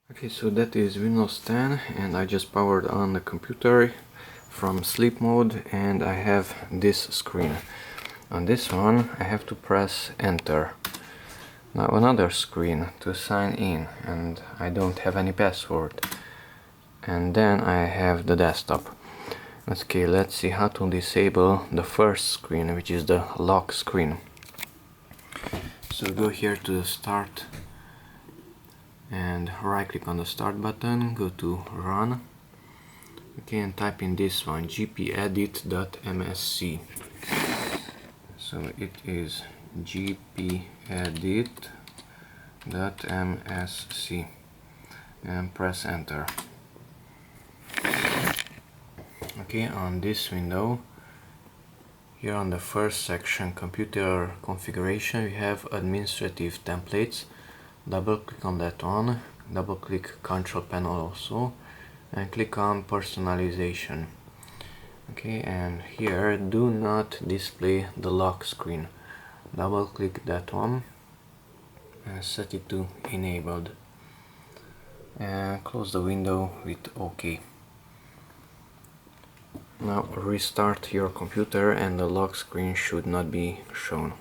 Okay, so that is Windows 10 and I just powered on the computer from sleep mode and I have this screen. On this one I have to press enter. Now another screen to sign in and I don't have any password. And then I have the desktop. Okay, let's see how to disable the first screen, which is the lock screen. So go here to the start and right click on the start button, go to run. Okay, and type in this one, GPEDIT.MSC. So it is GPEDIT.MSC and press enter. Okay, on this window, here on the first section, computer configuration, we have administrative templates. Double click on that one, double click control panel also, and click on personalization. Okay, and here do not display the lock screen. Double click that one and set it to enabled. And close the window with OK. Now restart your computer and the lock screen should not be shown.